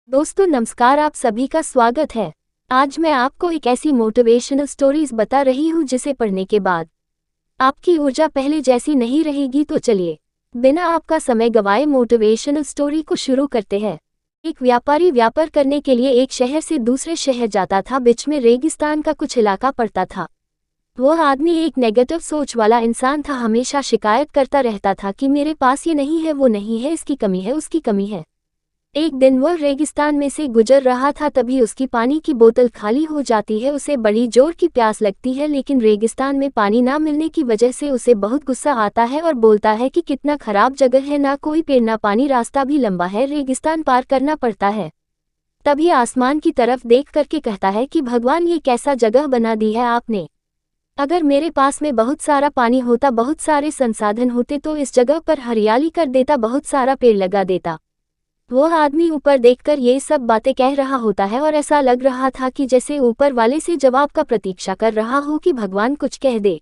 दोस्तों नमस्कार, आप सभी का स्वागत है। आज मैं आपको एक ऐसी मोटिवेशनल स्टोरीज बता रही हूँ जिसे पढ़ने के बाद आपकी ऊर्जा पहले जैसी नहीं रहेगी। तो चलिए बिना आपका समय गवाए मोटिवेशनल स्टोरी को शुरू करते हैं। एक व्यापारी व्यापार करने के लिए एक शहर से दूसरे शहर जाता था। बीच में रेगिस्तान का कुछ इलाका पड़ता था। वह आदमी एक नेगेटिव सोच वाला इंसान था। हमेशा शिकायत करता रहता था कि मेरे पास ये नहीं है, वो नहीं है, इसकी कमी है, उसकी कमी है। एक दिन वह रेगिस्तान में से गुजर रहा था, तभी उसकी पानी की बोतल खाली हो जाती है। उसे बड़ी जोर की प्यास लगती है, लेकिन रेगिस्तान में पानी ना मिलने की वजह से उसे बहुत गुस्सा आता है और बोलता है कि कितना खराब जगह है, ना कोई पेड़ ना पानी, रास्ता भी लंबा है, रेगिस्तान पार करना पड़ता है। तभी आसमान की तरफ देख करके कहता है कि भगवान, ये कैसा जगह बना दी है आपने। अगर मेरे पास में बहुत सारा पानी होता, बहुत सारे संसाधन होते तो इस जगह पर हरियाली कर देता, बहुत सारा पेड़ लगा देता। वह आदमी ऊपर देखकर ये सब बातें कह रहा होता है और ऐसा लग रहा था कि जैसे ऊपर वाले से जवाब का प्रतीक्षा कर रहा हो कि भगवान कुछ कह दे।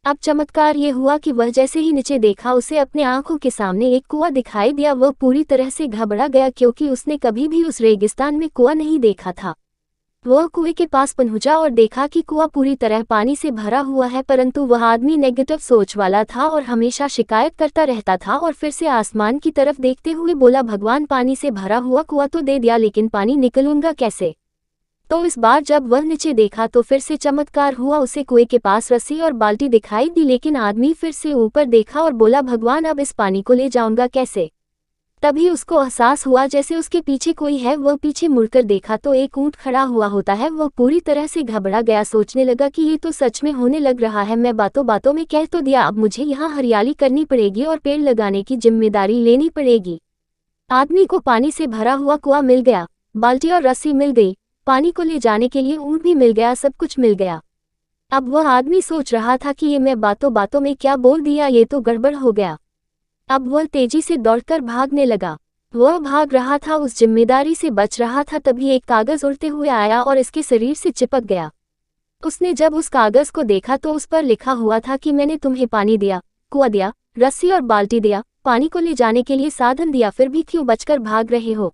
अब चमत्कार ये हुआ कि वह जैसे ही नीचे देखा, उसे अपने आंखों के सामने एक कुआं दिखाई दिया। वह पूरी तरह से घबरा गया क्योंकि उसने कभी भी उस रेगिस्तान में कुआं नहीं देखा था। वह कुएं के पास पहुंचा और देखा कि कुआं पूरी तरह पानी से भरा हुआ है, परंतु वह आदमी नेगेटिव सोच वाला था और हमेशा शिकायत करता रहता था। और फिर से आसमान की तरफ देखते हुए बोला, भगवान, पानी से भरा हुआ कुआं तो दे दिया, लेकिन पानी निकलूंगा कैसे। तो इस बार जब वह नीचे देखा तो फिर से चमत्कार हुआ। उसे कुएं के पास रस्सी और बाल्टी दिखाई दी, लेकिन आदमी फिर से ऊपर देखा और बोला, भगवान, अब इस पानी को ले जाऊंगा कैसे। तभी उसको एहसास हुआ जैसे उसके पीछे कोई है। वह पीछे मुड़कर देखा तो एक ऊंट खड़ा हुआ होता है। वह पूरी तरह से घबरा गया, सोचने लगा कि ये तो सच में होने लग रहा है। मैं बातों बातों में कह तो दिया, अब मुझे यहाँ हरियाली करनी पड़ेगी और पेड़ लगाने की जिम्मेदारी लेनी पड़ेगी। आदमी को पानी से भरा हुआ कुआं मिल गया, बाल्टी और रस्सी मिल गई, पानी को ले जाने के लिए ऊंट भी मिल गया, सब कुछ मिल गया। अब वह आदमी सोच रहा था कि ये मैं बातों बातों में क्या बोल दिया, ये तो गड़बड़ हो गया। अब वह तेजी से दौड़कर भागने लगा। वह भाग रहा था, उस जिम्मेदारी से बच रहा था। तभी एक कागज उड़ते हुए आया और इसके शरीर से चिपक गया। उसने जब उस कागज को देखा तो उस पर लिखा हुआ था कि मैंने तुम्हें पानी दिया, कुआं दिया, रस्सी और बाल्टी दिया, पानी को ले जाने के लिए साधन दिया, फिर भी क्यों बचकर भाग रहे हो।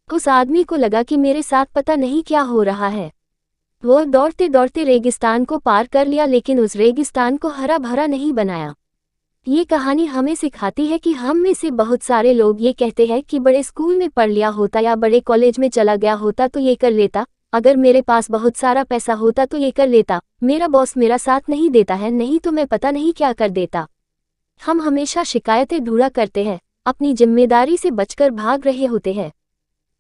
उस आदमी को लगा कि मेरे साथ पता नहीं क्या हो रहा है। वह दौड़ते दौड़ते रेगिस्तान को पार कर लिया, लेकिन उस रेगिस्तान को हरा भरा नहीं बनाया। ये कहानी हमें सिखाती है कि हम में से बहुत सारे लोग ये कहते हैं कि बड़े स्कूल में पढ़ लिया होता या बड़े कॉलेज में चला गया होता तो ये कर लेता, अगर मेरे पास बहुत सारा पैसा होता तो ये कर लेता, मेरा बॉस मेरा साथ नहीं देता है, नहीं तो मैं पता नहीं क्या कर देता। हम हमेशा शिकायतें ढूंढा करते हैं, अपनी जिम्मेदारी से बचकर भाग रहे होते हैं।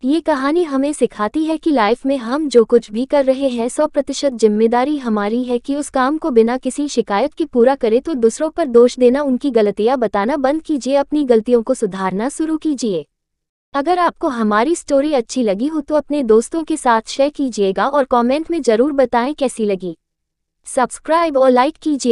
ये कहानी हमें सिखाती है कि लाइफ में हम जो कुछ भी कर रहे हैं 100% जिम्मेदारी हमारी है कि उस काम को बिना किसी शिकायत की पूरा करें। तो दूसरों पर दोष देना, उनकी गलतियां बताना बंद कीजिए, अपनी गलतियों को सुधारना शुरू कीजिए। अगर आपको हमारी स्टोरी अच्छी लगी हो तो अपने दोस्तों के साथ शेयर कीजिएगा और कमेंट में जरूर बताएं कैसी लगी। सब्सक्राइब और लाइक कीजिए।